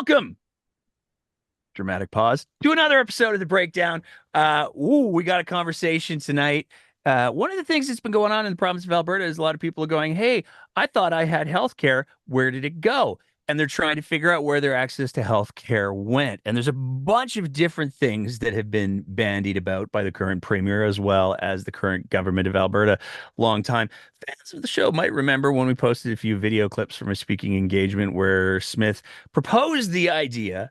Welcome, dramatic pause, to another episode of The Breakdown. We got a conversation tonight. One of the things that's been going on in the province of Alberta is a lot of people are going, hey, I thought I had health care. Where did it go? And they're trying to figure out where their access to health care went. And there's a bunch of different things that have been bandied about by the current premier as well as the current government of Alberta. Long time fans of the show might remember when we posted a few video clips from a speaking engagement where Smith proposed the idea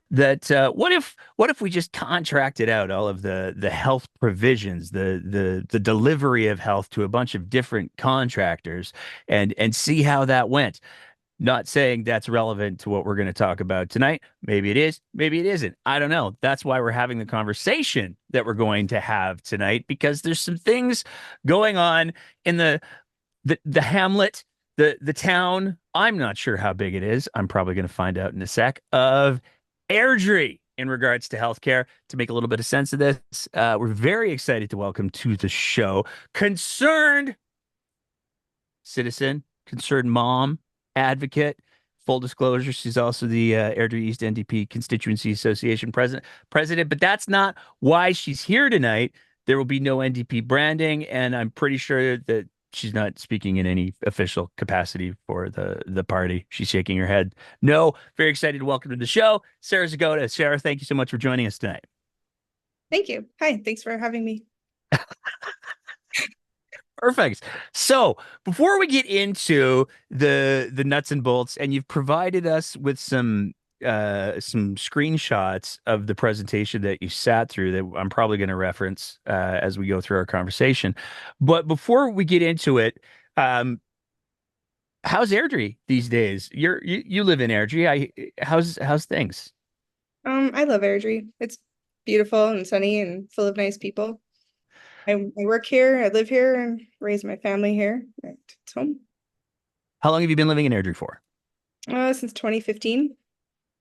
that what if we just contracted out all of the health provisions, the delivery of health to a bunch of different contractors and see how that went. Not saying that's relevant to what we're going to talk about tonight. Maybe it is, maybe it isn't. I don't know. That's why we're having the conversation that we're going to have tonight, because there's some things going on in the hamlet, the town. I'm not sure how big it is. I'm probably going to find out in a sec, of Airdrie in regards to healthcare. To make a little bit of sense of this, we're very excited to welcome to the show concerned citizen, concerned mom, advocate. Full disclosure, she's also the Airdrie East NDP Constituency Association president, but that's not why she's here tonight. There will be no NDP branding, and I'm pretty sure that she's not speaking in any official capacity for the party. She's shaking her head. No, very excited to welcome to the show, Sarah Zagoda. Sarah, thank you so much for joining us tonight. Thank you. Hi, thanks for having me. Perfect. So before we get into the nuts and bolts, and you've provided us with some screenshots of the presentation that you sat through that I'm probably going to reference as we go through our conversation. But before we get into it, how's Airdrie these days? You live in Airdrie. How's things? I love Airdrie. It's beautiful and sunny and full of nice people. I work here, I live here, and raise my family here. It's home. How long have you been living in Airdrie for? Since 2015.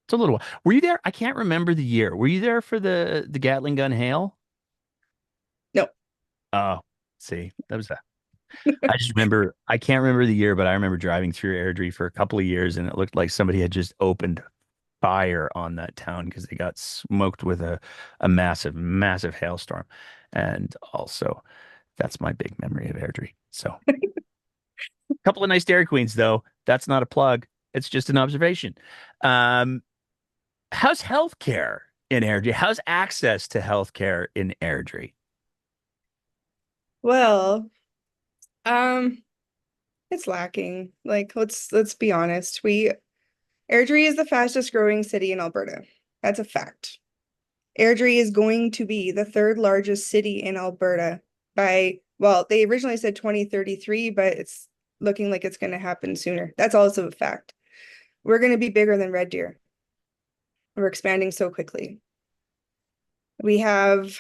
It's a little while. Were you there? I can't remember the year. Were you there for the Gatling gun hail? No. Oh, see, that was that. I just remember, I can't remember the year, but I remember driving through Airdrie for a couple of years, and it looked like somebody had just opened fire on that town because they got smoked with a massive, massive hailstorm. And also, that's my big memory of Airdrie. So, a couple of nice Dairy Queens, though. That's not a plug. It's just an observation. Um, how's healthcare in Airdrie? How's access to healthcare in Airdrie? Well, um, it's lacking. Like, let's be honest. Airdrie is the fastest growing city in Alberta. That's a fact. Airdrie is going to be the third largest city in Alberta by, well, they originally said 2033, but it's looking like it's going to happen sooner. That's also a fact. We're going to be bigger than Red Deer. We're expanding so quickly. We have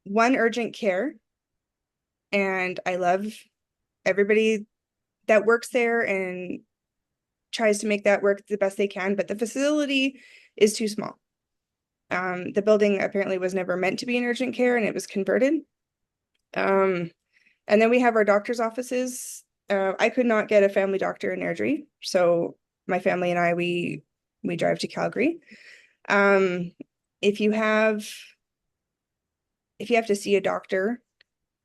one urgent care, and I love everybody that works there and tries to make that work the best they can, but the facility is too small. The building apparently was never meant to be an urgent care, and it was converted. And then we have our doctor's offices. I could not get a family doctor in Airdrie, so my family and I, we drive to Calgary. If you have to see a doctor,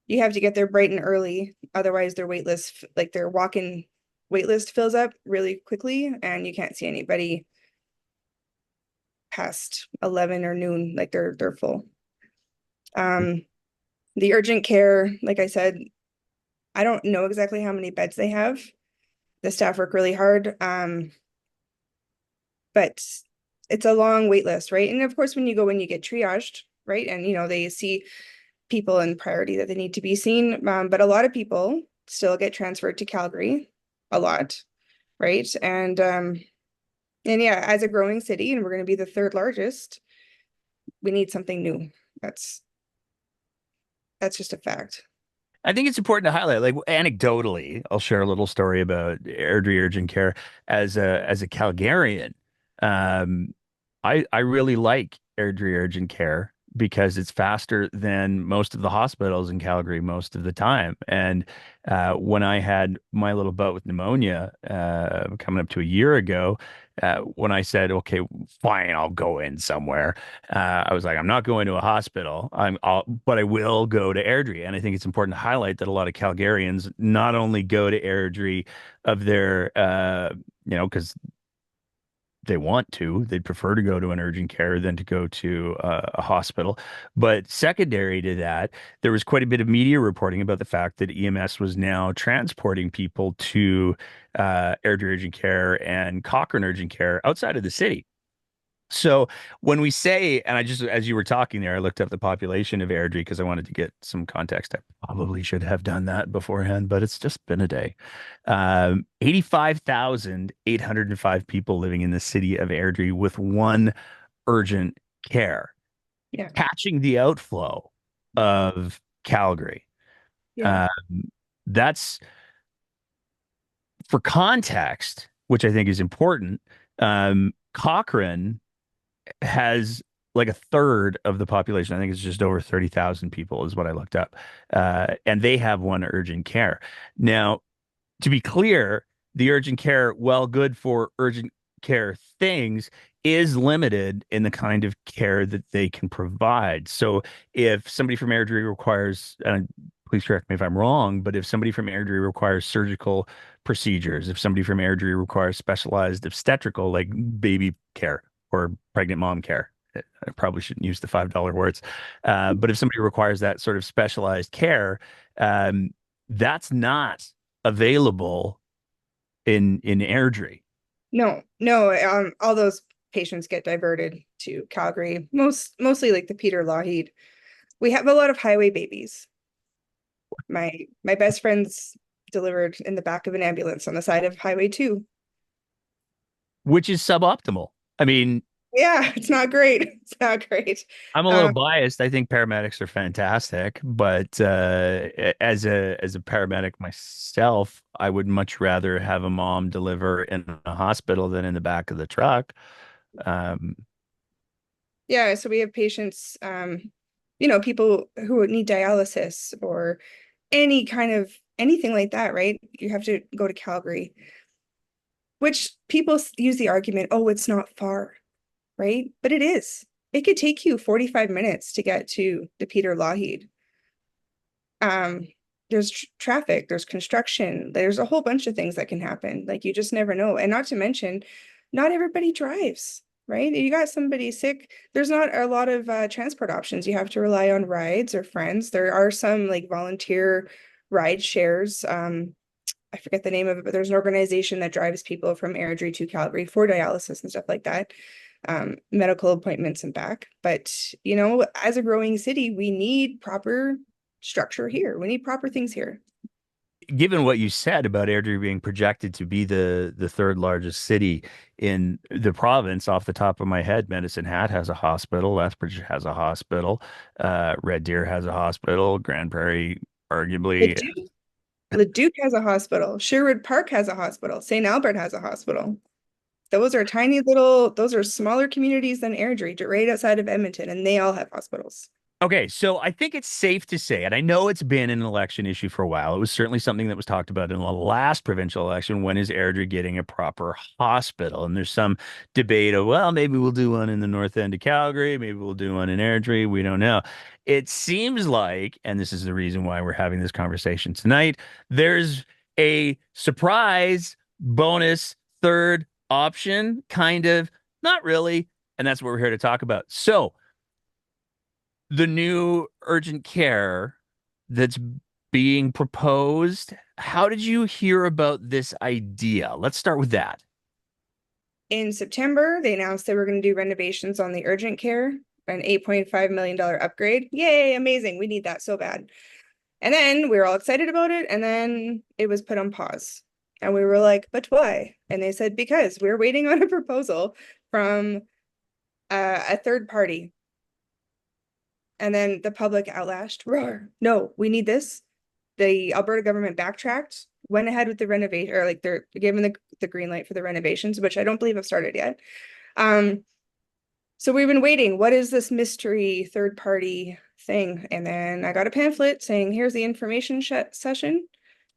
you have to get there bright and early. Otherwise, their wait list, like their walk-in wait list, fills up really quickly, and you can't see anybody past 11 or noon. Like they're full. The urgent care, like I said, I don't know exactly how many beds they have. The staff work really hard. But it's a long wait list, right? And of course, when you go in, you get triaged, right? And they see people in priority that they need to be seen. But a lot of people still get transferred to Calgary, a lot, right? And yeah, as a growing city, and we're going to be the third largest, we need something new. That's just a fact. I think it's important to highlight, like anecdotally, I'll share a little story about Airdrie Urgent Care as a Calgarian. Um, I really like Airdrie Urgent Care. because it's faster than most of the hospitals in Calgary most of the time. And when I had my little bout with pneumonia coming up to a year ago, when I said, "Okay, fine, I'll go in somewhere," I was like, "I'm not going to a hospital. But I will go to Airdrie." And I think it's important to highlight that a lot of Calgarians not only go to Airdrie of their, because they want to. They'd prefer to go to an urgent care than to go to a hospital. But secondary to that, there was quite a bit of media reporting about the fact that EMS was now transporting people to Airdrie Urgent Care and Cochrane Urgent Care outside of the city. So when we say, and I just, as you were talking there, I looked up the population of Airdrie because I wanted to get some context. I probably should have done that beforehand, but it's just been a day. 85,805 people living in the city of Airdrie with one urgent care, Yeah. catching the outflow of Calgary. Yeah. Um, that's for context, which I think is important. Cochrane has like a third of the population. I think it's just over 30,000 people is what I looked up. And they have one urgent care. Now, to be clear, the urgent care, well, good for urgent care things, is limited in the kind of care that they can provide. So if somebody from Airdrie requires, and please correct me if I'm wrong, but if somebody from Airdrie requires surgical procedures, if somebody from Airdrie requires specialized obstetrical, like baby care or pregnant mom care, I probably shouldn't use the $5 words. But if somebody requires that sort of specialized care, that's not available in Airdrie. No, no, all those patients get diverted to Calgary, mostly like the Peter Lougheed. We have a lot of highway babies. My best friend's delivered in the back of an ambulance on the side of Highway 2. Which is suboptimal. I mean, Yeah, it's not great. It's not great. I'm a little Um, biased. I think paramedics are fantastic, but as a paramedic myself, I would much rather have a mom deliver in a hospital than in the back of the truck. Um, yeah, so we have patients, people who need dialysis or any kind of anything like that, right? You have to go to Calgary, which people use the argument, oh, it's not far, right? But it is. It could take you 45 minutes to get to the Peter Lougheed. Um, there's traffic, there's construction, there's a whole bunch of things that can happen. Like you just never know. And not to mention, not everybody drives, right? You got somebody sick, there's not a lot of transport options. You have to rely on rides or friends. There are some like volunteer ride shares. I forget the name of it, but there's an organization that drives people from Airdrie to Calgary for dialysis and stuff like that, medical appointments and back. But, as a growing city, we need proper structure here. We need proper things here. Given what you said about Airdrie being projected to be the third largest city in the province, off the top of my head, Medicine Hat has a hospital, Lethbridge has a hospital, Red Deer has a hospital, Grand Prairie arguably. Leduc, Leduc has a hospital. Sherwood Park has a hospital. St. Albert has a hospital. Those are smaller communities than Airdrie, right outside of Edmonton, and they all have hospitals. Okay, so I think it's safe to say, and I know it's been an election issue for a while. It was certainly something that was talked about in the last provincial election. When is Airdrie getting a proper hospital? And there's some debate of, well, maybe we'll do one in the north end of Calgary, maybe we'll do one in Airdrie. We don't know. It seems like, and this is the reason why we're having this conversation tonight, there's a surprise bonus third option, kind of, not really. And that's what we're here to talk about. So, the new urgent care that's being proposed. How did you hear about this idea? Let's start with that. In September, they announced they were going to do renovations on the urgent care, an $8.5 million upgrade. Yay, amazing. We need that so bad. And then we were all excited about it. And then it was put on pause. And we were like, but why? And they said, because we're waiting on a proposal from a third party. And then the public outlashed, roar, no, we need this. The Alberta government backtracked, went ahead with the renovation, or like they're giving the green light for the renovations, which I don't believe have started yet. Um, So we've been waiting. What is this mystery third party thing? And then I got a pamphlet saying, here's the information session.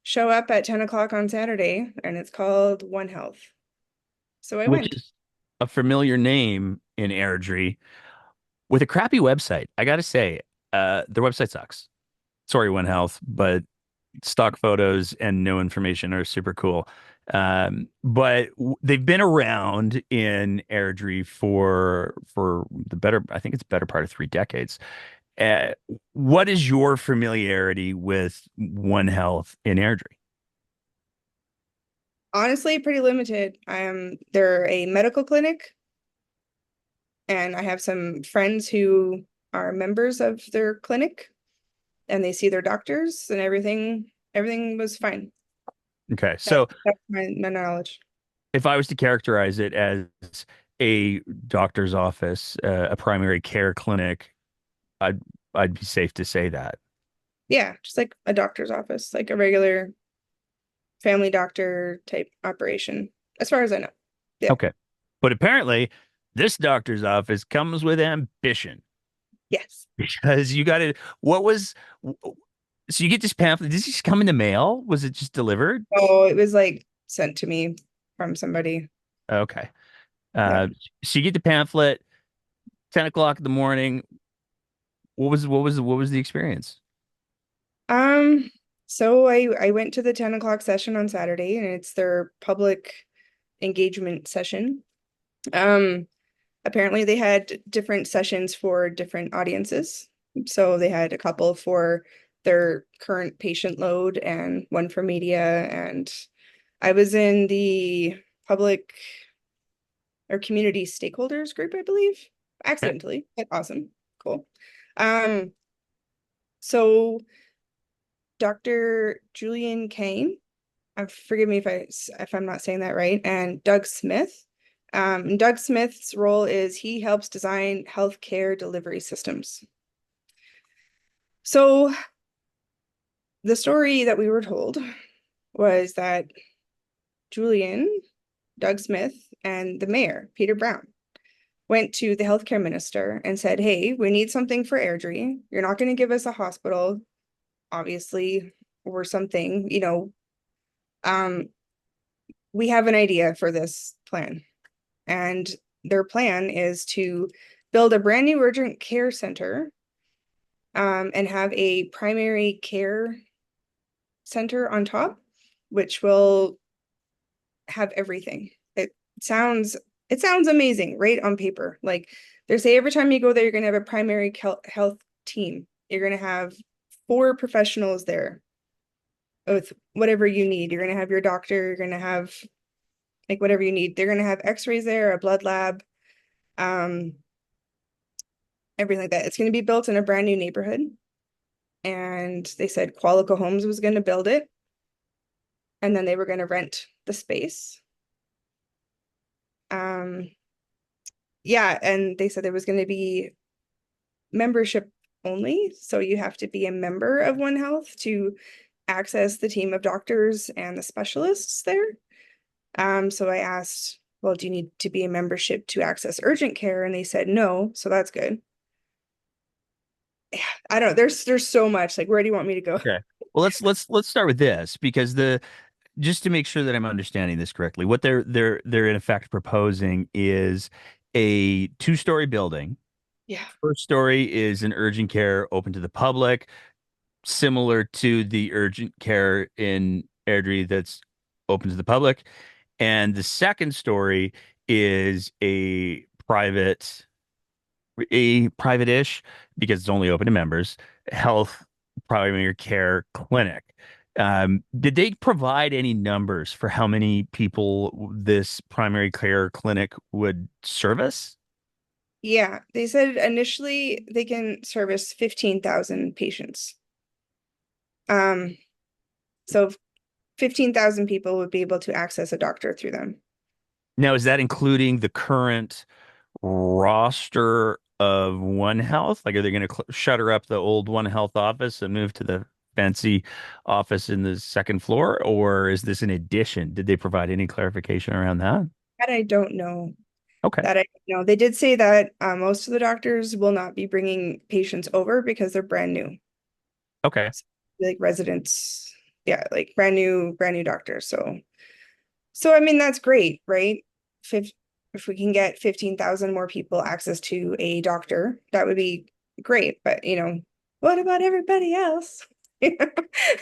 Show up at 10 o'clock on Saturday, and it's called One Health. So I Which went. is a familiar name in Airdrie with a crappy website. I got to say, their website sucks. Sorry, One Health, but stock photos and no information are super cool. But they've been around in Airdrie for the better, I think it's better part of 3 decades. Uh, what is your familiarity with One Health in Airdrie? Honestly, pretty limited. They're a medical clinic, and I have some friends who are members of their clinic, and they see their doctors, and everything was fine. Okay, That, so that's my knowledge. if I was to characterize it as a doctor's office, a primary care clinic, I'd I'd be safe to say that. Yeah, just like a doctor's office, like a regular family doctor type operation, as far as I know. Yeah. Okay. But apparently, this doctor's office comes with ambition Yes. because you got to, what was, so you get this pamphlet. Did this just come in the mail? Was it just delivered? Oh, it was like sent to me from somebody. Okay. Yeah. Uh, so you get the pamphlet, 10 o'clock in the morning. What was the experience? Um, so I went to the 10 o'clock session on Saturday, and it's their public engagement session. Um, Apparently they had different sessions for different audiences. So they had a couple for their current patient load and one for media. And I was in the public or community stakeholders group, I believe, Okay. accidentally, but awesome. Cool. Um, so Dr. Julian Kane, forgive me if I'm not saying that right, and Doug Smith. Doug Smith's role is he helps design healthcare delivery systems. So the story that we were told was that Julian, Doug Smith, and the mayor, Peter Brown, went to the healthcare minister and said, hey, we need something for Airdrie. You're not going to give us a hospital, obviously, or something, um, we have an idea for this plan. And their plan is to build a brand new urgent care center, and have a primary care center on top, which will have everything. Sounds it sounds amazing, right on paper. Like they say every time you go there, you're gonna have a primary health team. You're gonna have 4 professionals there with whatever you need. You're gonna have your doctor, you're gonna have like whatever you need. They're gonna have x-rays there, a blood lab, um, everything like that. It's gonna be built in a brand new neighborhood. And they said Qualico Homes was gonna build it, and then they were gonna rent the space. Um, yeah, and they said there was gonna be membership only. So you have to be a member of One Health to access the team of doctors and the specialists there. So I asked, well, do you need to be a membership to access urgent care? And they said no, so that's good. Yeah, I don't know. There's so much. Like, where do you want me to go? Okay. Well, let's start with this because the just to make sure that I'm understanding this correctly, what they're in effect proposing is a two-story building. Yeah. First story is an urgent care open to the public, similar to the urgent care in Airdrie that's open to the public. And the second story is a private-ish, because it's only open to members, health primary care clinic. Did they provide any numbers for how many people this primary care clinic would service? Yeah, they said initially they can service 15,000 patients. Um, so 15,000 people would be able to access a doctor through them. Now, is that including the current roster of One Health? Like, are they going to shutter up the old One Health office and move to the fancy office in the second floor, or is this an addition? Did they provide any clarification around that? That I don't know. Okay. That I know. They did say that most of the doctors will not be bringing patients over because they're brand new, Okay. like residents. Yeah, like brand new doctors. So I mean that's great, right? If if we can get 15,000 more people access to a doctor, that would be great. But what about everybody else?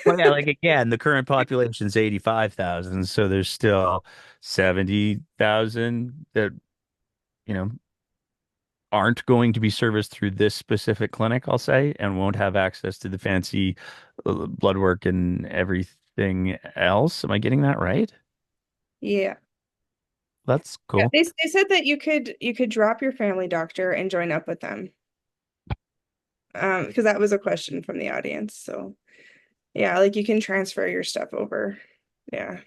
Well, yeah, like again, the current population is 85,000, so there's still 70,000 that, you know, aren't going to be serviced through this specific clinic, I'll say, and won't have access to the fancy blood work and everything else. Am I getting that right? Yeah. That's Yeah, cool. they said that you could drop your family doctor and join up with them. Because that was a question from the audience. So yeah, like you can transfer your stuff over. Yeah.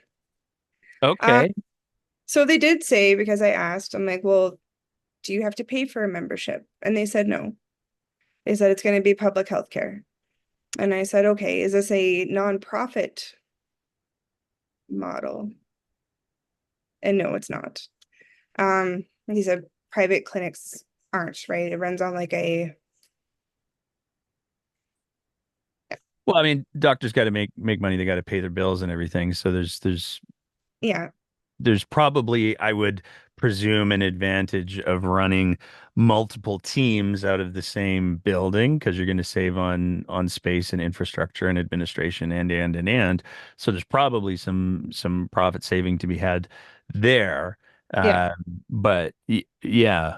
Um, Okay. so they did say, because I asked, I'm like, well, do you have to pay for a membership? And they said no. They said it's going to be public health care. And I said, okay, is this a nonprofit model? And no, it's not. He said private clinics aren't, right? It runs on like a, Well, I mean, doctors got to make money. They got to pay their bills and everything. So yeah, there's probably, I would presume, an advantage of running multiple teams out of the same building because you're going to save on space and infrastructure and administration and. So there's probably some profit saving to be had there. yeah, Uh, but yeah,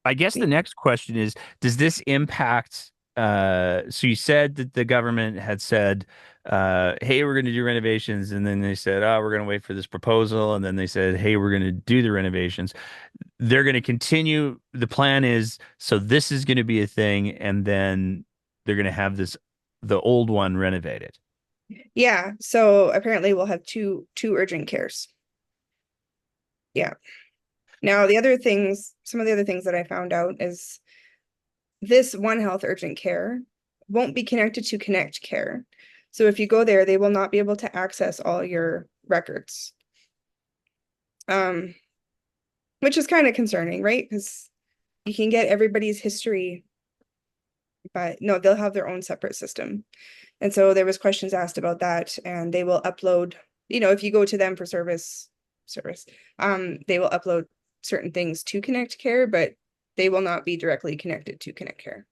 I guess the next question is, does this impact? So you said that the government had said, hey, we're going to do renovations. And then they said, oh, we're going to wait for this proposal. And then they said, hey, we're going to do the renovations. They're going to continue. The plan is, so this is going to be a thing. And then they're going to have the old one renovated. yeah. So apparently we'll have two urgent cares. Yeah. Now some of the other things that I found out is this One Health urgent care won't be connected to Connect Care. So if you go there, they will not be able to access all your records. Um, which is kind of concerning, right? Because you can get everybody's history, but no, they'll have their own separate system. And so there was questions asked about that, and they will upload, if you go to them for service, they will upload certain things to Connect Care, but they will not be directly connected to Connect Care.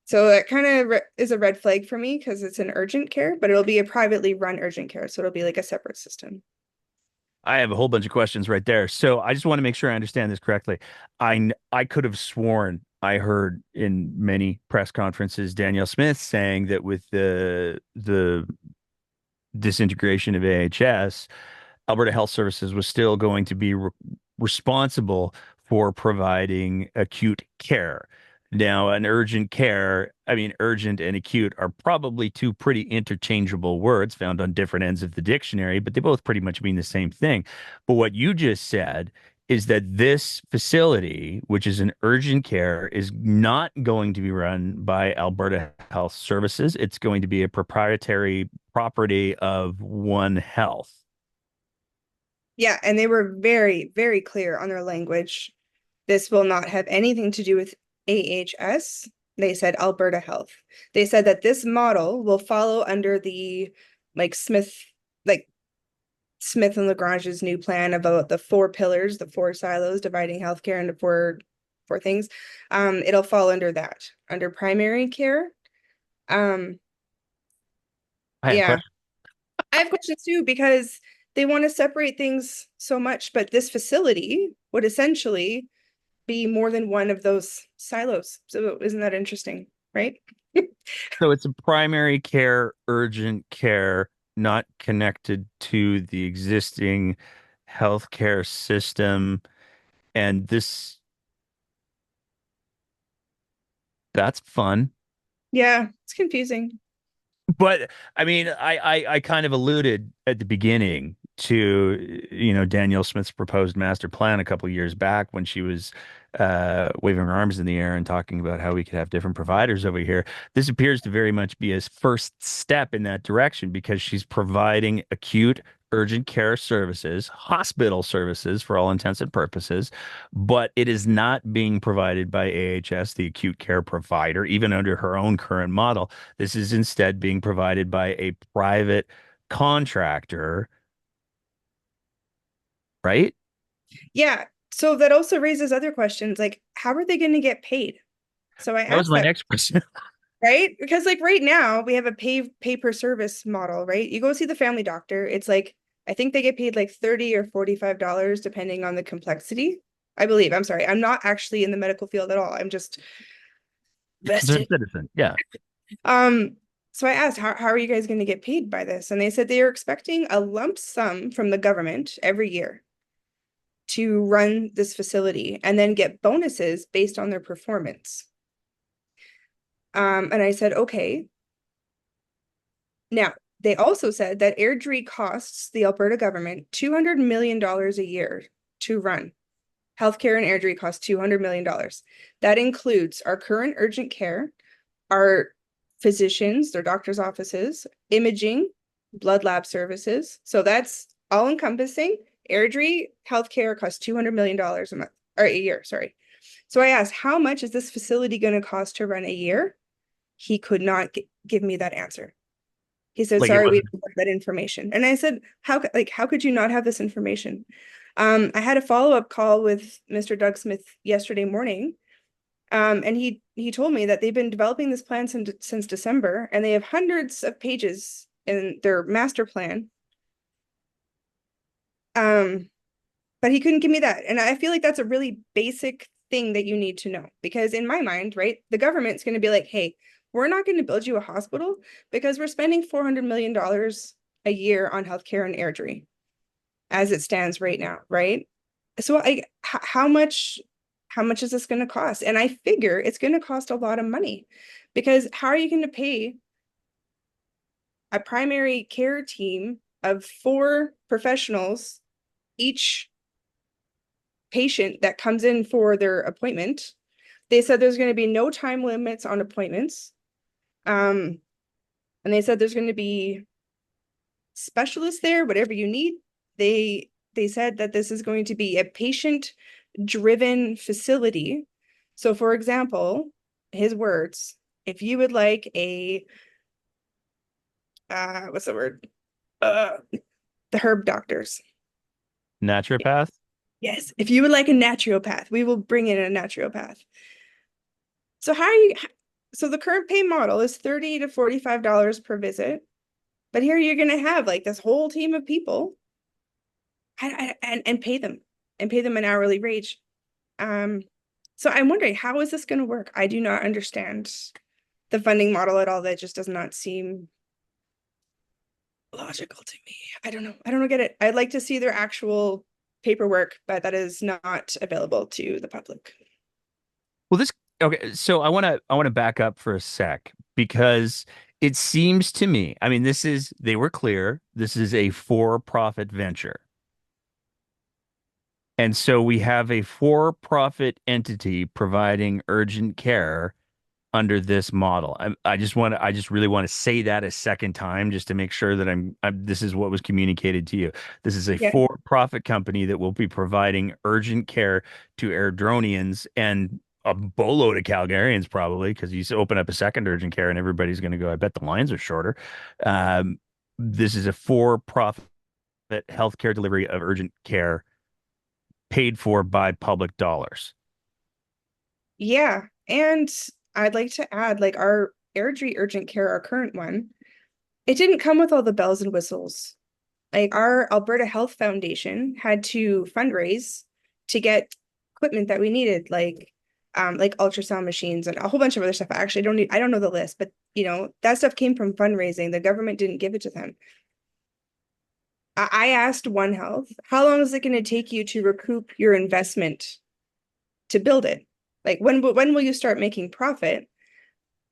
So that kind of is a red flag for me because it's an urgent care, but it'll be a privately run urgent care. So it'll be like a separate system. I have a whole bunch of questions right there. So I just want to make sure I understand this correctly. I could have sworn I heard in many press conferences Danielle Smith saying that with the disintegration of AHS, Alberta Health Services was still going to be responsible for providing acute care. Now, an urgent care, I mean, urgent and acute are probably two pretty interchangeable words found on different ends of the dictionary, but they both pretty much mean the same thing. But what you just said is that this facility, which is an urgent care, is not going to be run by Alberta Health Services. It's going to be a proprietary property of One Health. Yeah, and they were very, very clear on their language. This will not have anything to do with AHS. They said Alberta Health. They said that this model will follow under the like Smith, like Smith and Lagrange's new plan about the four pillars, the four silos, dividing healthcare into four things. It'll fall under that, under primary care. Um, I have a yeah, question. I have questions too because they want to separate things so much, but this facility would essentially be more than one of those silos. So isn't that interesting, right? So it's a primary care, urgent care, not connected to the existing healthcare system. And that's fun. Yeah, it's confusing. But I mean, I kind of alluded at the beginning to, Danielle Smith's proposed master plan a couple of years back when she was waving her arms in the air and talking about how we could have different providers over here. This appears to very much be a first step in that direction because she's providing acute urgent care services, hospital services for all intents and purposes, but it is not being provided by AHS, the acute care provider, even under her own current model. This is instead being provided by a private contractor, right? Yeah. So that also raises other questions like, how are they going to get paid? So I That was asked my that, next question. right? Because like right now we have a pay per service model, right? You go see the family doctor, it's like I think they get paid like 30 or $45 depending on the complexity. I believe. I'm sorry. I'm not actually in the medical field at all. I'm just Concerned vested. citizen. Yeah. Um, so I asked, how are you guys going to get paid by this? And they said they are expecting a lump sum from the government every year to run this facility and then get bonuses based on their performance. And I said, okay. Now, they also said that Airdrie costs the Alberta government $200 million a year to run. Healthcare in Airdrie costs $200 million. That includes our current urgent care, our physicians, their doctor's offices, imaging, blood lab services. So that's all encompassing. Airdrie healthcare costs $200 million a month or a year, sorry. So I asked, how much is this facility going to cost to run a year? He could not give me that answer. He said, Like it sorry, we wasn't don't have that information. And I said, how could you not have this information? I had a follow-up call with Mr. Doug Smith yesterday morning. And he told me that they've been developing this plan since December, and they have hundreds of pages in their master plan. But he couldn't give me that. And I feel like that's a really basic thing that you need to know. Because in my mind, right, the government's going to be like, hey, we're not going to build you a hospital because we're spending $400 million a year on healthcare in Airdrie as it stands right now, right? So how much is this going to cost? And I figure it's going to cost a lot of money because how are you going to pay a primary care team of 4 professionals each patient that comes in for their appointment? They said there's going to be no time limits on appointments. And they said there's going to be specialists there, whatever you need. They said that this is going to be a patient-driven facility. So for example, his words, if you would like a what's the word? The herb doctors. naturopath. Yes, if you would like a naturopath, we will bring in a naturopath. So how are you so the current pay model is $30 to $45 per visit. But here you're gonna have like this whole team of people and pay them an hourly wage. So I'm wondering, how is this gonna work? I do not understand the funding model at all. That just does not seem logical to me. I don't get it. I'd like to see their actual paperwork, but that is not available to the public. Well, this okay, so I want to back up for a sec because it seems to me, I mean, they were clear, this is a for-profit venture. And so we have a for-profit entity providing urgent care under this model. I just really want to say that a second time just to make sure that this is what was communicated to you. This is a Yeah. for-profit company that will be providing urgent care to Airdronians and a boatload of Calgarians probably because you open up a second urgent care and everybody's going to go, I bet the lines are shorter. This is a for-profit healthcare delivery of urgent care paid for by public dollars. Yeah. And I'd like to add, like our Airdrie urgent care, our current one, it didn't come with all the bells and whistles. Like our Alberta Health Foundation had to fundraise to get equipment that we needed, like ultrasound machines and a whole bunch of other stuff. I don't know the list, but you know, that stuff came from fundraising. The government didn't give it to them. I asked One Health, how long is it going to take you to recoup your investment to build it? Like when will you start making profit?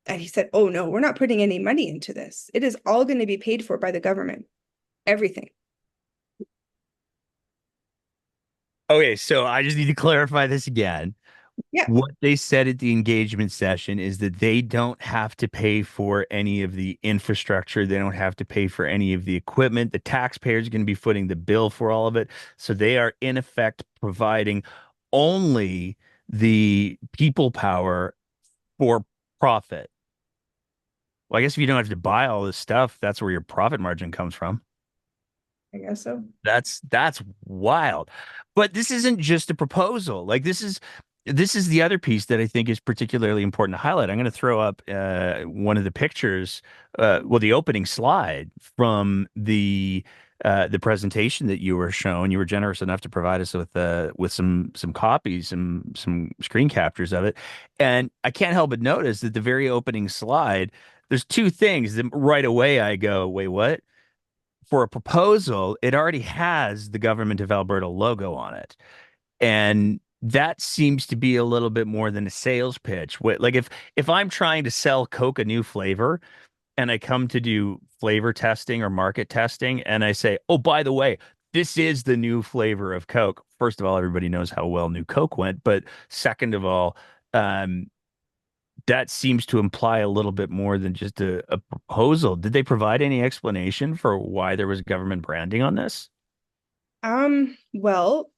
And he said, oh no, we're not putting any money into this. It is all going to be paid for by the government. Everything. Okay, so I just need to clarify this again. Yeah, What they said at the engagement session is that they don't have to pay for any of the infrastructure. They don't have to pay for any of the equipment. The taxpayers are going to be footing the bill for all of it. So they are, in effect, providing only the people power for profit. Well, I guess if you don't have to buy all this stuff, that's where your profit margin comes from. I guess so. That's wild. But this isn't just a proposal. Like this is the other piece that I think is particularly important to highlight. I'm going to throw up one of the pictures, well, the opening slide from the presentation that you were shown. You were generous enough to provide us with some copies, some screen captures of it. And I can't help but notice that the very opening slide, there's two things that right away I go, wait, what? For a proposal, it already has the government of Alberta logo on it. And that seems to be a little bit more than a sales pitch. Like if I'm trying to sell Coke a new flavor and I come to do flavor testing or market testing and I say, "Oh, by the way, this is the new flavor of Coke." First of all, everybody knows how well new Coke went, but second of all, um, that seems to imply a little bit more than just a proposal. Did they provide any explanation for why there was government branding on this? Well,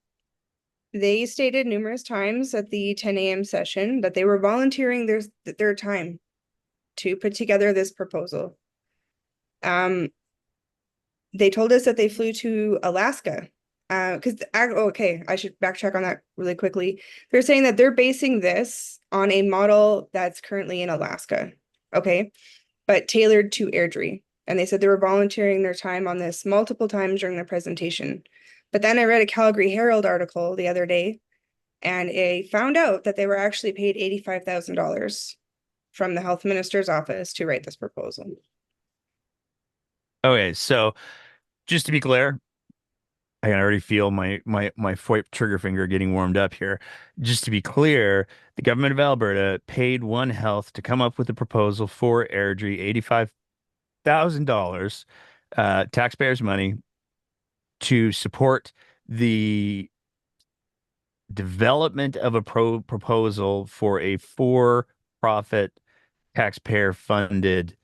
they stated numerous times at the 10 a.m. session that they were volunteering their time to put together this proposal. Um, they told us that they flew to Alaska. Okay, I should backtrack on that really quickly. They're saying that they're basing this on a model that's currently in Alaska, okay, but tailored to Airdrie. And they said they were volunteering their time on this multiple times during the presentation. But then I read a Calgary Herald article the other day, and I found out that they were actually paid $85,000 from the health minister's office to write this proposal. Okay, so just to be clear, I can already feel my FOIP trigger finger getting warmed up here. Just to be clear, the government of Alberta paid One Health to come up with a proposal for Airdrie, $85,000, taxpayers' money, to support the development of a proposal for a for-profit, taxpayer-funded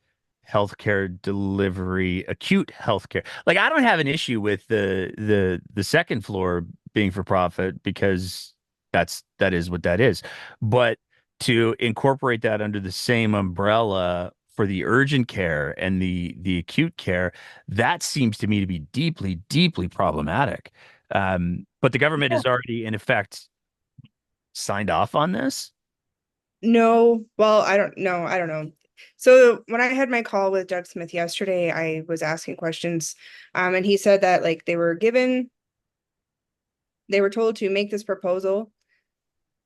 healthcare delivery, acute healthcare. Like I don't have an issue with the second floor being for profit because that is what that is. But to incorporate that under the same umbrella for the urgent care and the acute care, that seems to me to be deeply, deeply problematic. But the government Yeah. is already in effect signed off on this. No, well, I don't know. I don't know. So when I had my call with Doug Smith yesterday, I was asking questions, and he said that like they were told to make this proposal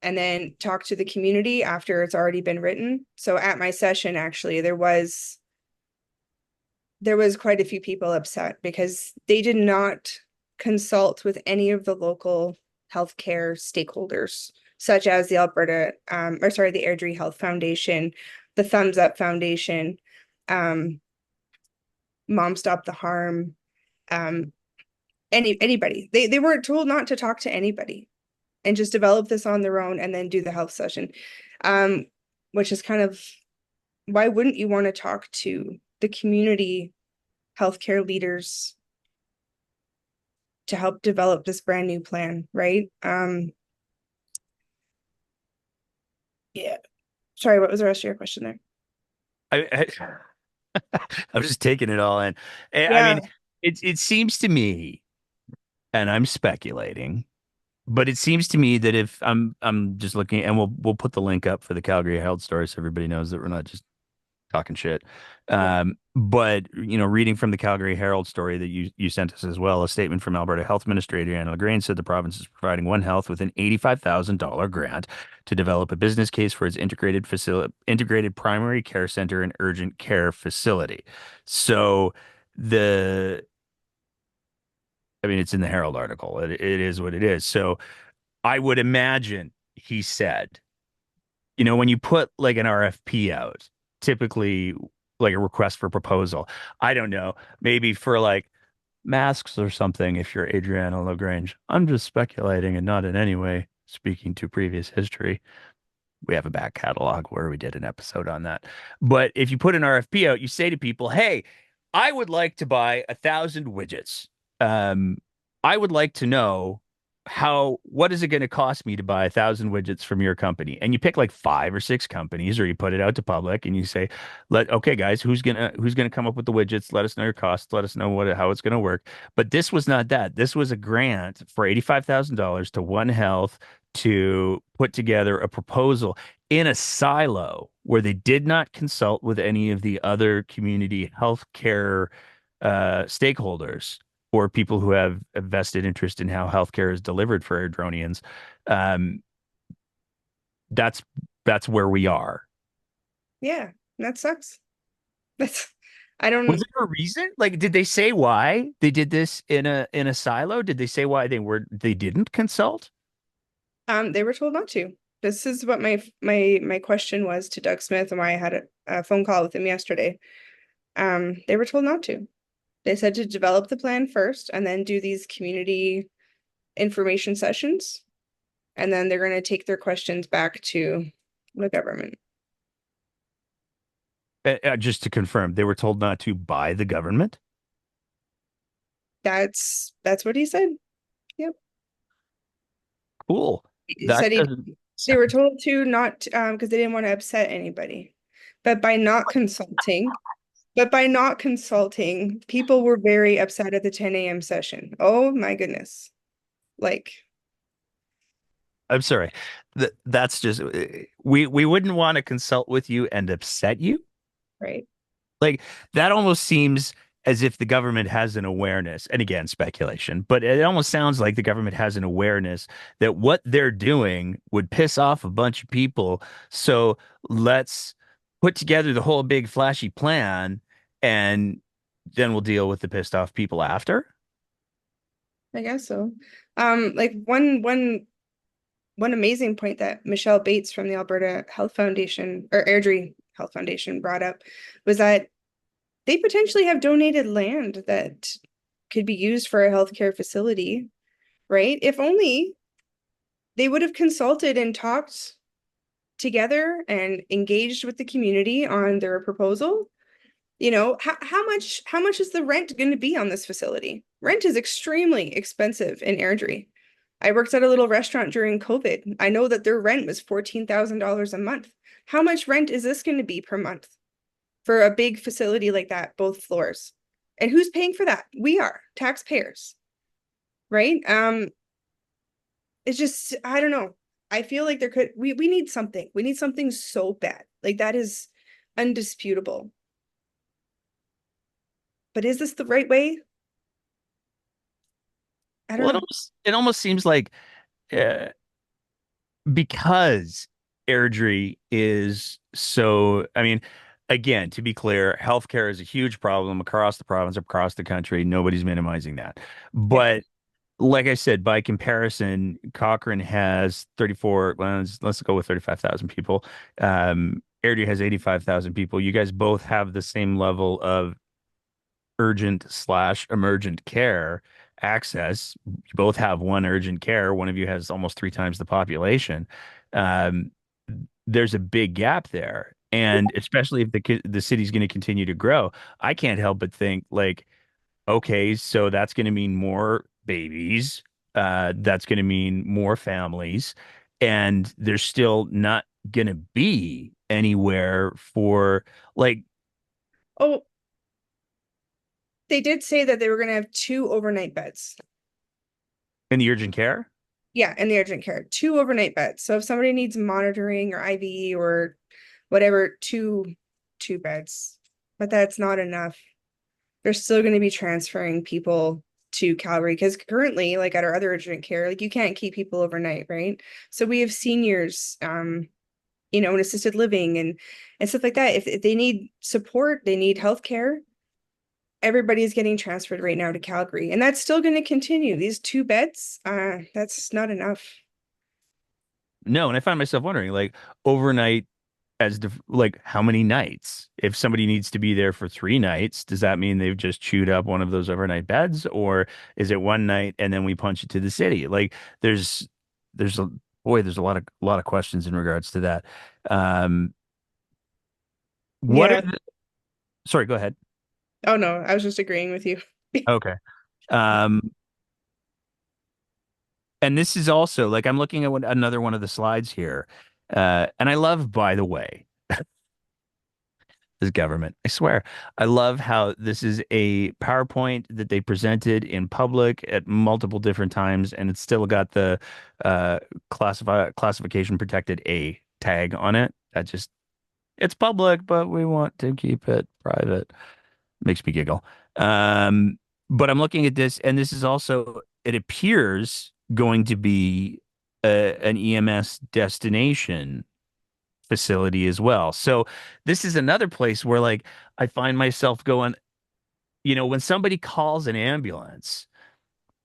and then talk to the community after it's already been written. So at my session, actually, there was quite a few people upset because they did not consult with any of the local healthcare stakeholders, such as the the Airdrie Health Foundation, the Thumbs Up Foundation, um, Mom Stop the Harm, um, anybody. They were told not to talk to anybody and just develop this on their own and then do the health session. Um, which is kind of why wouldn't you want to talk to the community healthcare leaders to help develop this brand new plan, right? Yeah. Sorry, what was the rest of your question there? I'm just taking it all in. I Yeah. mean, it seems to me, and I'm speculating, but it seems to me that if I'm just looking, and we'll put the link up for the Calgary Herald story so everybody knows that we're not just talking shit. Yeah. But reading from the Calgary Herald story that you sent us as well, a statement from Alberta Health Minister Adriana LaGrange said the province is providing One Health with an $85,000 grant to develop a business case for its integrated primary care center and urgent care facility. So the I mean, it's in the Herald article. It is what it is. So I would imagine he said, when you put like an RFP out, typically like a request for proposal, I don't know, maybe for like masks or something, if you're Adriana LaGrange. I'm just speculating and not in any way speaking to previous history. We have a back catalog where we did an episode on that. But if you put an RFP out, you say to people, "Hey, I would like to buy 1,000 widgets. Um, I would like to know what is it going to cost me to buy 1,000 widgets from your company?" And you pick like 5 or 6 companies, or you put it out to public, and you say, okay, guys, who's gonna come up with the widgets? Let us know your costs. Let us know how it's gonna work." But this was not that. This was a grant for $85,000 to One Health to put together a proposal in a silo where they did not consult with any of the other community healthcare stakeholders or people who have a vested interest in how healthcare is delivered for Airdronians. Um, that's that's where we are. Yeah, that sucks. That's I Was don't there a reason? Like, did they say why they did this in a silo? Did they say why they didn't consult? they were told not to. This is what my question was to Doug Smith and why I had a phone call with him yesterday. They were told not to. They said to develop the plan first and then do these community information sessions, and then they're going to take their questions back to the government. Just to confirm, they were told not to by the government. That's what he said. Yep. Cool. He That said doesn't they were sound. told to not because they didn't want to upset anybody. But by not consulting, people were very upset at the 10 a.m. session. Oh my goodness. Like, I'm sorry. That's just we wouldn't want to consult with you and upset you. right. Like that almost seems as if the government has an awareness, and again, speculation, but it almost sounds like the government has an awareness that what they're doing would piss off a bunch of people. So let's put together the whole big flashy plan, and then we'll deal with the pissed off people after. I guess so. Like one amazing point that Michelle Bates from the Alberta Health Foundation or Airdrie Health Foundation brought up was that they potentially have donated land that could be used for a healthcare facility, right? If only they would have consulted and talked together and engaged with the community on their proposal. How much is the rent going to be on this facility? Rent is extremely expensive in Airdrie. I worked at a little restaurant during COVID. I know that their rent was $14,000 a month. How much rent is this going to be per month for a big facility like that, both floors? And who's paying for that? We are taxpayers, right? It's just, I don't know. I feel like we need something. We need something so bad. Like that is undisputable. But is this the right way? I don't Well, know. it almost seems like uh, because Airdrie is so, I mean, again, to be clear, healthcare is a huge problem across the province, across the country. Nobody's minimizing that. Yeah. But like I said, by comparison, Cochrane has 34, well, let's go with 35,000 people. Airdrie has 85,000 people. You guys both have the same level of urgent/emergent care access. You both have one urgent care. One of you has almost 3 times the population. Um, there's a big gap there. And especially if the city's going to continue to grow, I can't help but think like, okay, so that's going to mean more babies. That's going to mean more families. And there's still not going to be anywhere for like Oh, they did say that they were going to have 2 overnight beds. in the urgent care. Yeah, in the urgent care, 2 overnight beds. So if somebody needs monitoring or IV or whatever, two beds. But that's not enough. They're still going to be transferring people to Calgary because currently, like at our other urgent care, like you can't keep people overnight, right? So we have seniors, in assisted living and stuff like that. If they need support, they need healthcare. Everybody's getting transferred right now to Calgary, and that's still going to continue. These 2 beds, that's not enough. No, and I find myself wondering, like, overnight like how many nights? If somebody needs to be there for 3 nights, does that mean they've just chewed up one of those overnight beds, or is it one night and then we punch it to the city? Like, there's Boy, there's a lot of questions in regards to that. Um, what are Yeah. the, sorry, go ahead. Oh no, I was just agreeing with you. Okay. Um, and this is also like I'm looking at another one of the slides here. And I love, by the way, this government. I swear. I love how this is a PowerPoint that they presented in public at multiple different times, and it's still got the uh classification protected A tag on it. That just it's public, but we want to keep it private. Makes me giggle. Um, but I'm looking at this, and this is also, it appears going to be an EMS destination facility as well. So this is another place where like I find myself going, when somebody calls an ambulance,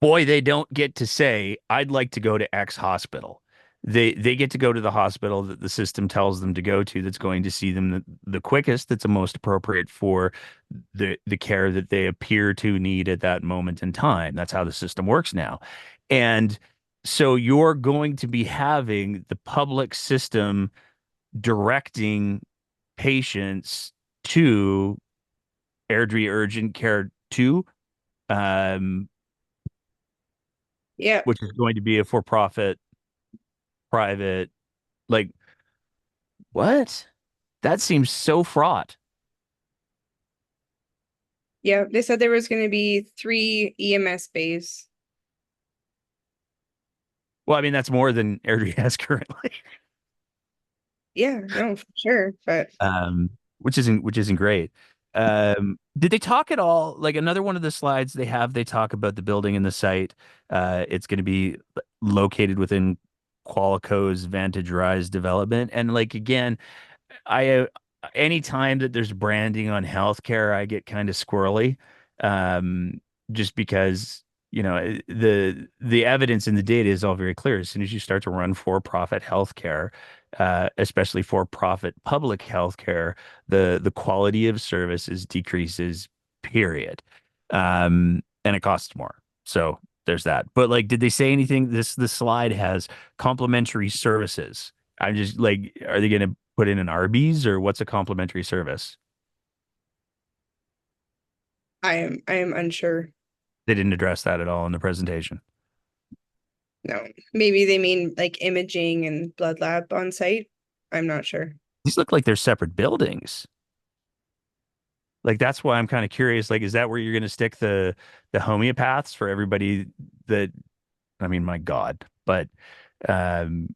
boy, they don't get to say, I'd like to go to X hospital. They get to go to the hospital that the system tells them to go to that's going to see them the quickest, that's the most appropriate for the care that they appear to need at that moment in time. That's how the system works now. And so you're going to be having the public system directing patients to Airdrie Urgent Care 2, um, Yeah. which is going to be a for-profit, private, like, what? That seems so fraught. Yeah. They said there was going to be 3 EMS bays. Well, I mean, that's more than Airdrie has currently, Yeah, no, for sure. But which isn't great. Did they talk at all? Like another one of the slides they talk about the building and the site. It's going to be located within Qualico's Vantage Rise development. And like again, I any time that there's branding on healthcare, I get kind of squirrely, just because the evidence and the data is all very clear. As soon as you start to run for-profit healthcare, especially for-profit public healthcare, the quality of services decreases. Period, and it costs more. So there's that. But like, did they say anything? This slide has complimentary services. I'm just like, are they going to put in an Arby's or what's a complimentary service? I am unsure. They didn't address that at all in the presentation. No. Maybe they mean like imaging and blood lab on site. I'm not sure. These look like they're separate buildings. Like that's why I'm kind of curious. Like, is that where you're going to stick the homeopaths for everybody that, I mean, my God, but um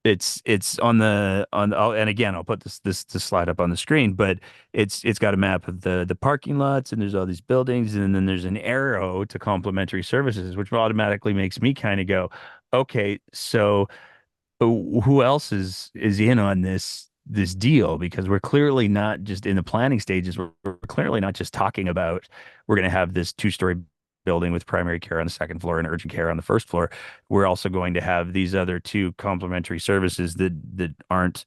it's and again I'll put this slide up on the screen, but it's got a map of the parking lots, and there's all these buildings, and then there's an arrow to complementary services, which automatically makes me kind of go, okay, so who else is in on this deal? Because we're clearly not just in the planning stages. We're clearly not just talking about we're going to have this two-story building with primary care on the second floor and urgent care on the first floor. We're also going to have these other two complementary services that aren't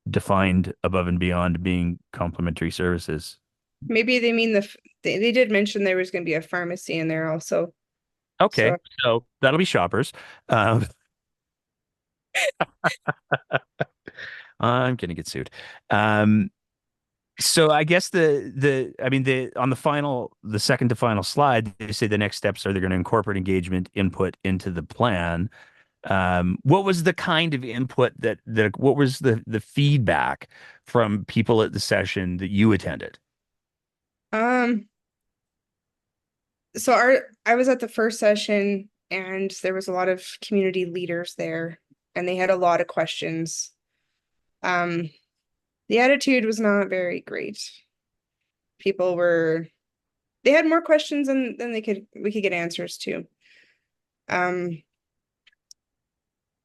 defined above and beyond being complementary services. Maybe they mean they did mention there was going to be a pharmacy in there also. Okay, So so that'll be shoppers. Um, I'm gonna get sued. Um, So I guess the I mean the on the second to final slide, they say the next steps are they're going to incorporate engagement input into the plan. What was the kind of input that what was the feedback from people at the session that you attended? um so our I was at the first session and there was a lot of community leaders there and they had a lot of questions. Um the attitude was not very great. People were they had more questions than we could get answers to. Um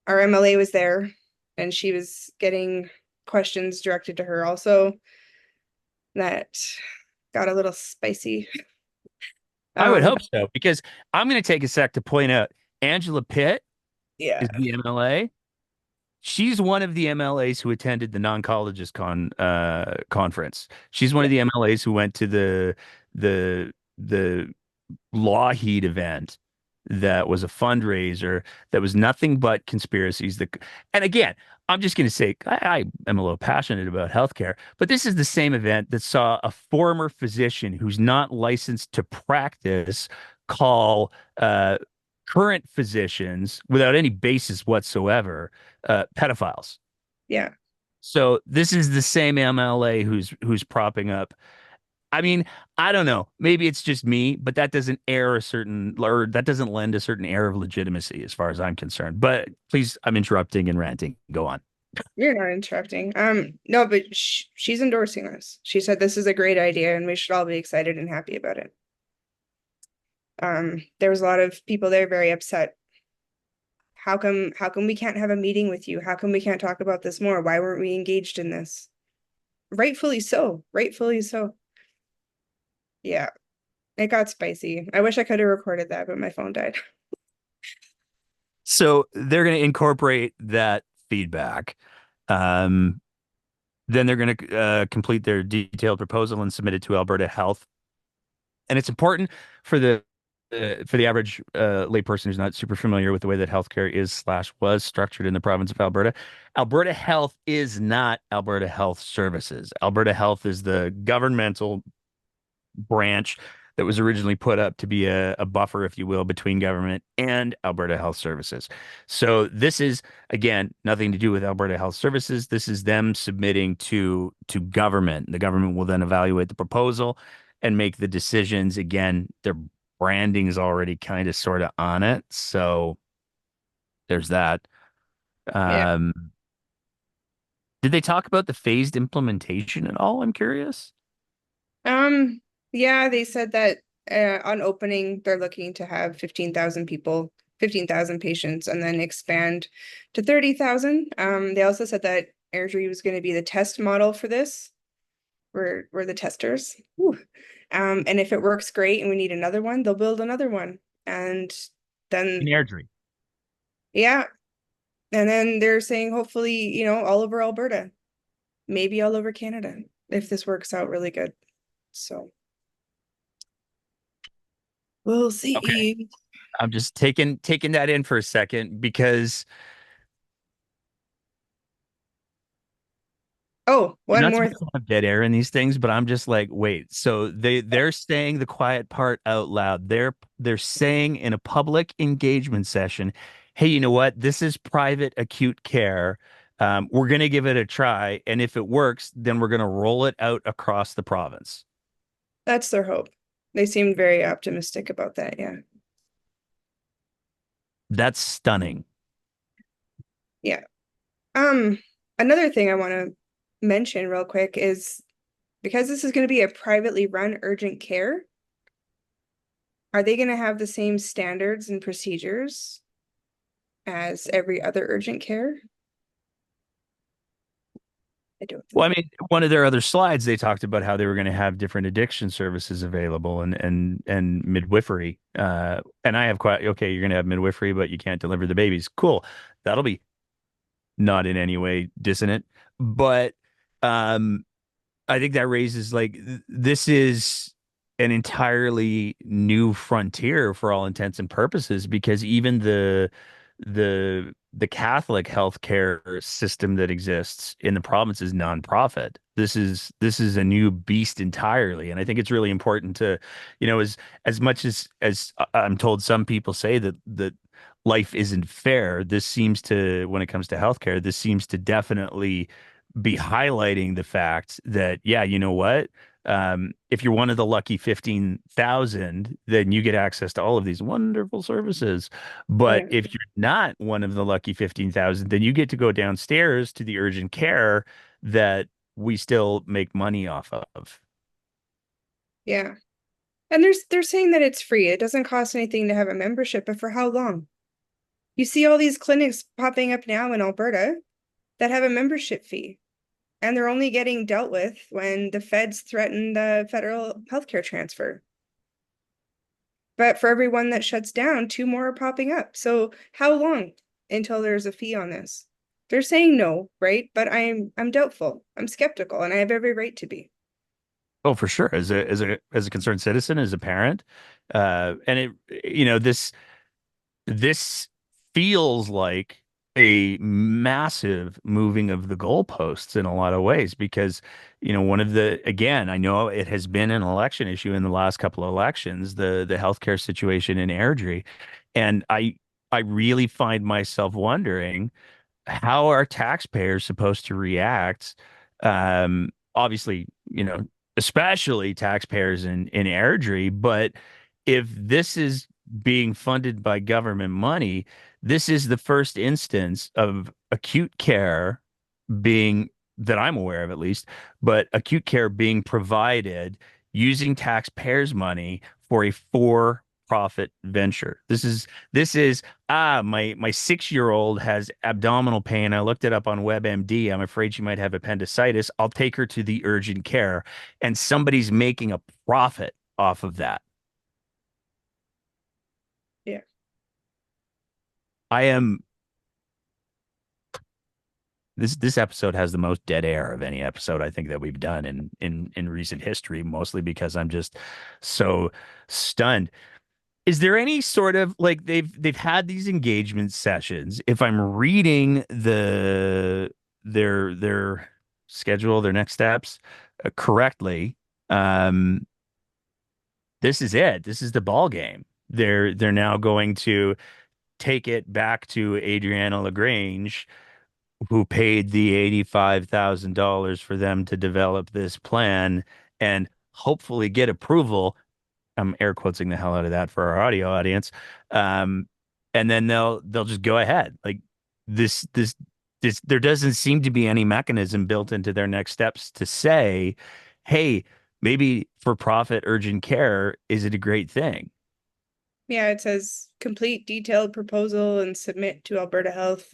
our MLA was there and she was getting questions directed to her also that got a little spicy. I would Um hope so, because I'm going to take a sec to point out Angela Pitt yeah. is the MLA. She's one of the MLAs who attended the non-colleges conference. She's one of the MLAs who went to the Lougheed event that was a fundraiser, that was nothing but conspiracies. And again, I'm just going to say I am a little passionate about healthcare, but this is the same event that saw a former physician who's not licensed to practice call current physicians without any basis whatsoever pedophiles. Yeah. So this is the same MLA who's propping up. I mean, I don't know. Maybe it's just me, but that doesn't air a certain, or that doesn't lend a certain air of legitimacy as far as I'm concerned. But please, I'm interrupting and ranting. Go on. You're not interrupting. No, but she's endorsing this. She said this is a great idea and we should all be excited and happy about it. There was a lot of people there very upset. How come we can't have a meeting with you? How come we can't talk about this more? Why weren't we engaged in this? Rightfully so. Rightfully so. Yeah, it got spicy. I wish I could have recorded that, but my phone died. So they're going to incorporate that feedback. Um, then they're going to complete their detailed proposal and submit it to Alberta Health. And it's important for the average layperson who's not super familiar with the way that healthcare is/was structured in the province of Alberta. Alberta Health is not Alberta Health Services. Alberta Health is the governmental branch that was originally put up to be a buffer, if you will, between government and Alberta Health Services. So this is, again, nothing to do with Alberta Health Services. This is them submitting to government. The government will then evaluate the proposal and make the decisions. Again, their branding is already kind of sort of on it. So there's that. Yeah. Um, did they talk about the phased implementation at all? I'm curious. Yeah, they said that on opening, they're looking to have 15,000 people, 15,000 patients, and then expand to 30,000. They also said that Airdrie was going to be the test model for this. We're the testers. Whew. And if it works great and we need another one, they'll build another one. And In then, Airdrie. yeah. And then they're saying hopefully, all over Alberta, maybe all over Canada, if this works out really good. So we'll Okay. see. I'm just taking that in for a second because Oh, you're one not more. supposed to have dead air in these things, but I'm just like, wait. So they're saying the quiet part out loud. They're saying in a public engagement session, hey, you know what? This is private acute care. We're gonna give it a try, and if it works, then we're gonna roll it out across the province. That's their hope. They seemed very optimistic about that. Yeah. That's stunning. Yeah. Um, Another thing I want to mention real quick is because this is going to be a privately run urgent care, are they going to have the same standards and procedures as every other urgent care? I don't Well, know. I mean, one of their other slides, they talked about how they were going to have different addiction services available and midwifery. And I have quite okay, you're going to have midwifery, but you can't deliver the babies. Cool. That'll be not in any way dissonant. But um, I think that raises this is an entirely new frontier for all intents and purposes because even the Catholic healthcare system that exists in the province is nonprofit. This is a new beast entirely, and I think it's really important to, as much as I'm told some people say that life isn't fair. This seems to, when it comes to healthcare, this seems to definitely be highlighting the fact that, yeah, you know what? If you're one of the lucky 15,000, then you get access to all of these wonderful services. But Yeah. if you're not one of the lucky 15,000, then you get to go downstairs to the urgent care that we still make money off of. Yeah. And they're saying that it's free. It doesn't cost anything to have a membership, but for how long? You see all these clinics popping up now in Alberta that have a membership fee, and they're only getting dealt with when the feds threaten the federal healthcare transfer. But for every one that shuts down, two more are popping up. So how long until there's a fee on this? They're saying no, right? But I'm doubtful. I'm skeptical, and I have every right to be. Oh, for sure. As a concerned citizen, as a parent, and it, this. this feels like a massive moving of the goalposts in a lot of ways because, one of the, again, I know it has been an election issue in the last couple of elections, the healthcare situation in Airdrie. And I really find myself wondering, how are taxpayers supposed to react? Obviously, especially taxpayers in Airdrie, but if this is being funded by government money, this is the first instance of acute care being, that I'm aware of at least, but acute care being provided using taxpayers' money for a for-profit venture. This is my 6-year-old has abdominal pain. I looked it up on WebMD. I'm afraid she might have appendicitis. I'll take her to the urgent care, and somebody's making a profit off of that. Yeah. I am this episode has the most dead air of any episode I think that we've done in recent history, mostly because I'm just so stunned. Is there any sort of, like, they've had these engagement sessions? If I'm reading their schedule, their next steps correctly, um, this is it. This is the ball game. They're now going to take it back to Adriana LaGrange, who paid the $85,000 for them to develop this plan and hopefully get approval. I'm air quoting the hell out of that for our audio audience. Um, and then they'll just go ahead. Like this this this there doesn't seem to be any mechanism built into their next steps to say, hey, maybe for profit urgent care, is it a great thing? Yeah, it says complete detailed proposal and submit to Alberta Health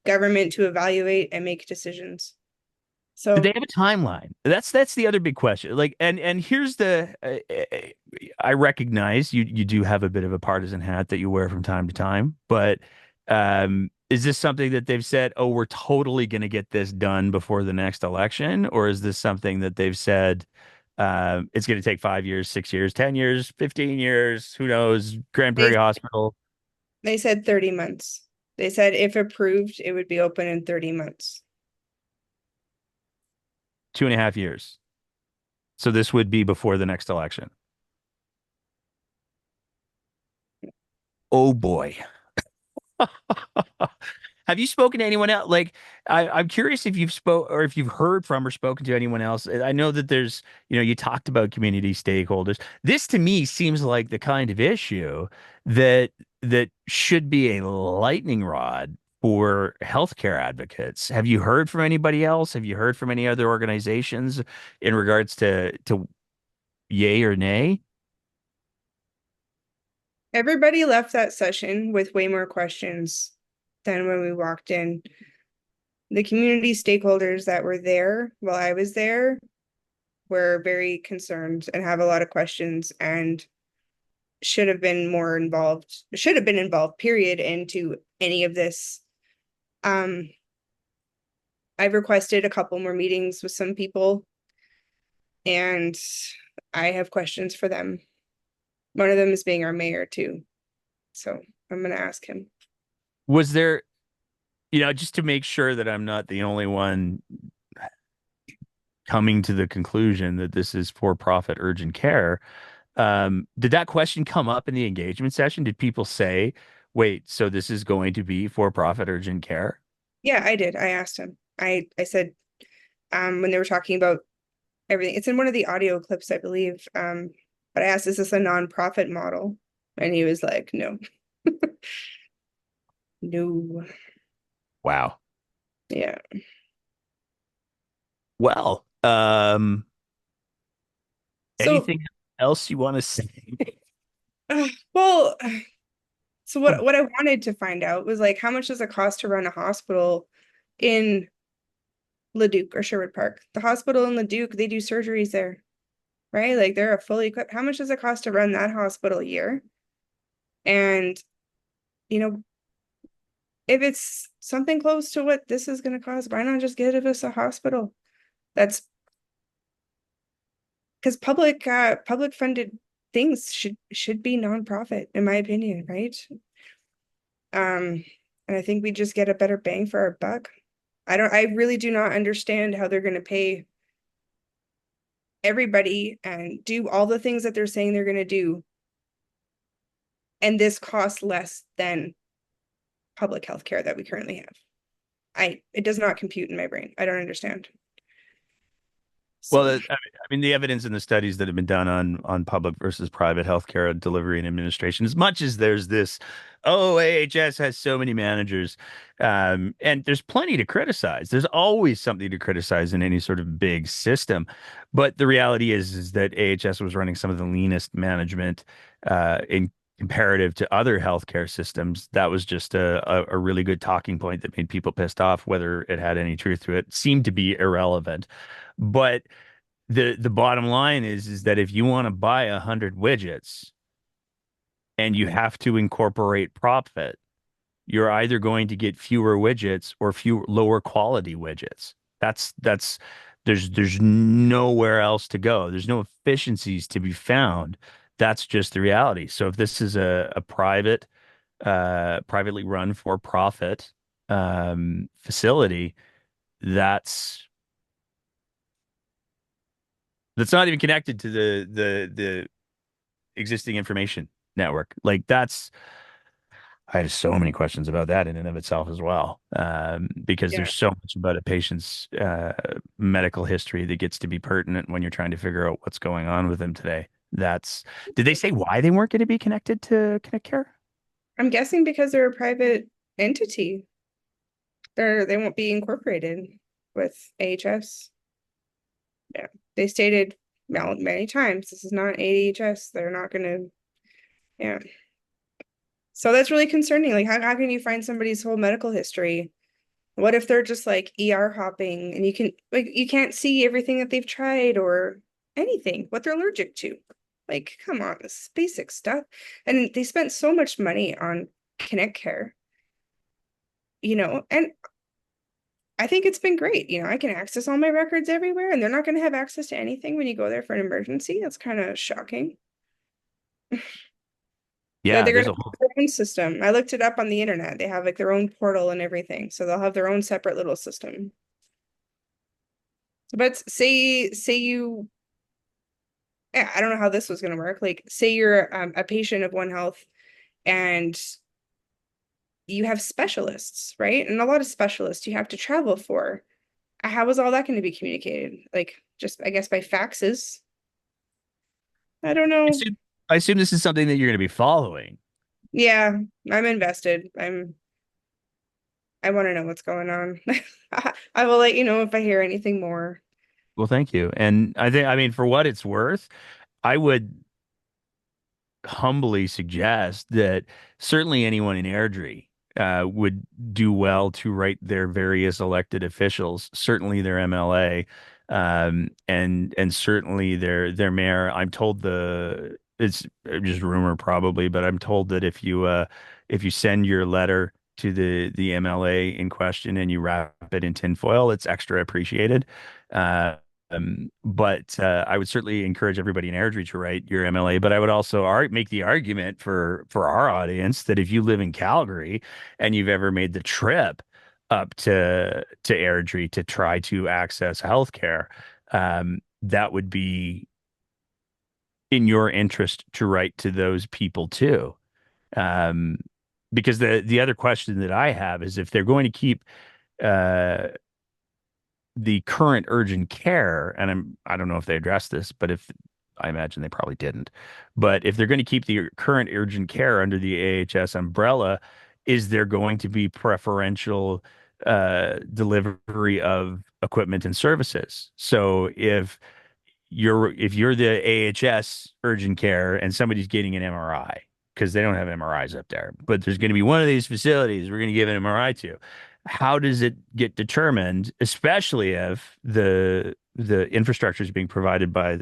government to evaluate and make decisions. Do they So have a timeline? That's the other big question. Like, and here's the I recognize you do have a bit of a partisan hat that you wear from time to time, but is this something that they've said, oh, we're totally going to get this done before the next election, or is this something that they've said it's going to take 5 years, 6 years, 10 years, 15 years, who knows? Grand they Prairie Hospital, they said 30 months. They said if approved, it would be open in 30 months. 2.5 years. So this would be before the next election. Oh boy. Have you spoken to anyone else? Like, I'm curious if you've spoke or if you've heard from or spoken to anyone else. I know that there's, you talked about community stakeholders. This to me seems like the kind of issue that should be a lightning rod for healthcare advocates. Have you heard from anybody else? Have you heard from any other organizations in regards to yay or nay? Everybody left that session with way more questions than when we walked in. The community stakeholders that were there while I was there were very concerned and have a lot of questions and should have been involved, period, into any of this. Um, I've requested a couple more meetings with some people, and I have questions for them. One of them is being our mayor too. So I'm gonna ask him. Was there, just to make sure that I'm not the only one coming to the conclusion that this is for-profit urgent care. Did that question come up in the engagement session? Did people say, wait, so this is going to be for-profit urgent care? Yeah, I did. I asked him. I said, when they were talking about everything, it's in one of the audio clips, I believe. But I asked, is this a nonprofit model? And he was like, no. No. Wow. Yeah. Well, So, anything else you want to say? well, so what I wanted to find out was like, how much does it cost to run a hospital in Leduc or Sherwood Park? The hospital in Leduc, they do surgeries there, right? Like they're a fully equipped. How much does it cost to run that hospital a year? And, you know, if it's something close to what this is going to cost, why not just give us a hospital? That's because public funded things should be nonprofit, in my opinion, right? And I think we just get a better bang for our buck. I really do not understand how they're going to pay everybody and do all the things that they're saying they're going to do. And this costs less than public health care that we currently have. It does not compute in my brain. I don't understand. Well, So I mean, the evidence in the studies that have been done on public versus private healthcare delivery and administration, as much as there's this, oh, AHS has so many managers, and there's plenty to criticize. There's always something to criticize in any sort of big system, but the reality is that AHS was running some of the leanest management in comparative to other healthcare systems. That was just a really good talking point that made people pissed off. Whether it had any truth to it seemed to be irrelevant. But the bottom line is that if you want to buy 100 widgets and you have to incorporate profit, you're either going to get fewer widgets or fewer lower quality widgets. That's there's nowhere else to go. There's no efficiencies to be found. That's just the reality. So if this is a privately run for profit facility, that's that's not even connected to the existing information network. Like that's I had so many questions about that in and of itself as well, because yeah, there's so much about a patient's medical history that gets to be pertinent when you're trying to figure out what's going on with them today. That's did they say why they weren't going to be connected to Connect Care? I'm guessing because they're a private entity, they won't be incorporated with AHS. Yeah, they stated many times this is not AHS. They're not going to. Yeah, so that's really concerning. Like, how can you find somebody's whole medical history? What if they're just like ER hopping and you can't see everything that they've tried or anything, what they're allergic to? Like, come on, this is basic stuff. And they spent so much money on Connect Care, and I think it's been great. I can access all my records everywhere, and they're not going to have access to anything when you go there for an emergency. That's kind of shocking. Yeah, They're going there's to a have whole their own system. I looked it up on the internet. They have like their own portal and everything. So they'll have their own separate little system. But say you, yeah, I don't know how this was going to work. Like, say you're a patient of One Health and you have specialists, right? And a lot of specialists you have to travel for. How is all that going to be communicated? Like, just, I guess, by faxes? I don't I know. assume, I assume this is something that you're going to be following. Yeah, I'm invested. I want to know what's going on. I will let you know if I hear anything more. Well, thank you. And I mean, for what it's worth, I would humbly suggest that certainly anyone in Airdrie would do well to write their various elected officials, certainly their MLA, and certainly their mayor. I'm told it's just rumor probably, but I'm told that if you send your letter to the MLA in question and you wrap it in tinfoil, it's extra appreciated. But I would certainly encourage everybody in Airdrie to write your MLA. But I would also make the argument for our audience that if you live in Calgary and you've ever made the trip up to Airdrie to try to access healthcare, that would be in your interest to write to those people too. Um, because the other question that I have is if they're going to keep uh, the current urgent care, and I don't know if they addressed this, but if I imagine they probably didn't. But if they're going to keep the current urgent care under the AHS umbrella, is there going to be preferential delivery of equipment and services? So if you're the AHS urgent care and somebody's getting an MRI because they don't have MRIs up there, but there's going to be one of these facilities we're going to give an MRI to. How does it get determined, especially if the infrastructure is being provided by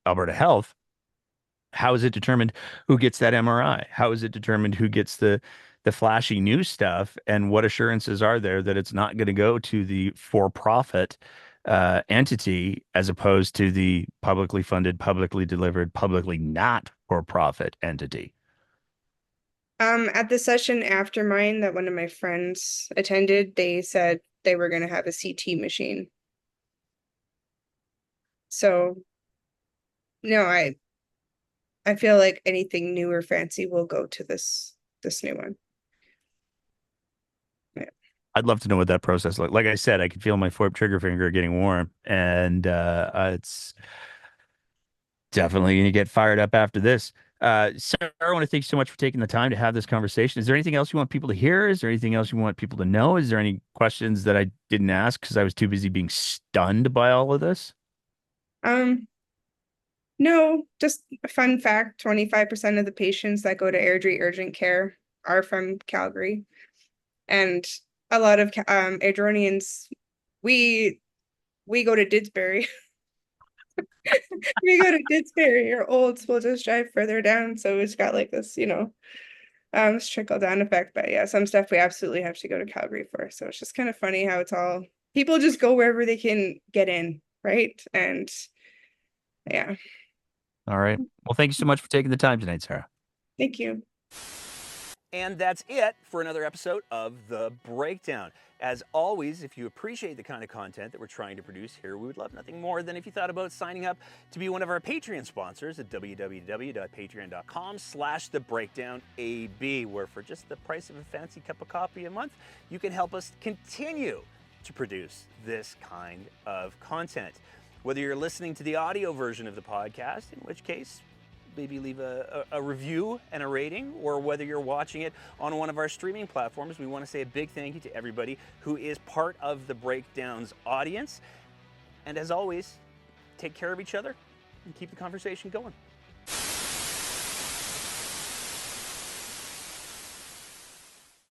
Alberta Health? How is it determined who gets that MRI? How is it determined who gets the flashy new stuff? And what assurances are there that it's not going to go to the for-profit entity as opposed to the publicly funded, publicly delivered, publicly not for-profit entity? At the session after mine that one of my friends attended, they said they were going to have a CT machine. So, no, I feel like anything new or fancy will go to this new one. Yeah. I'd love to know what that process like I said, I can feel my trigger finger getting warm, and it's definitely going to get fired up after this. Sarah, I want to thank you so much for taking the time to have this conversation. Is there anything else you want people to hear? Is there anything else you want people to know? Is there any questions that I didn't ask because I was too busy being stunned by all of this? Um, no, just a fun fact, 25% of the patients that go to Airdrie urgent care are from Calgary. And a lot of Airdronians, we we go to Didsbury. We go to Didsbury or Olds, we'll just drive further down. So it's got like this, trickle down effect. But yeah, some stuff we absolutely have to go to Calgary for. So it's just kind of funny how it's all people just go wherever they can get in, right? And yeah, All right. Well, thank you so much for taking the time tonight, Sarah. thank you. And that's it for another episode of The Breakdown. As always, if you appreciate the kind of content that we're trying to produce here, we would love nothing more than if you thought about signing up to be one of our Patreon sponsors at www.patreon.com/thebreakdownab, where for just the price of a fancy cup of coffee a month, you can help us continue to produce this kind of content. Whether you're listening to the audio version of the podcast, in which case maybe leave a review and a rating, or whether you're watching it on one of our streaming platforms, we want to say a big thank you to everybody who is part of the Breakdowns audience. And as always, take care of each other and keep the conversation going.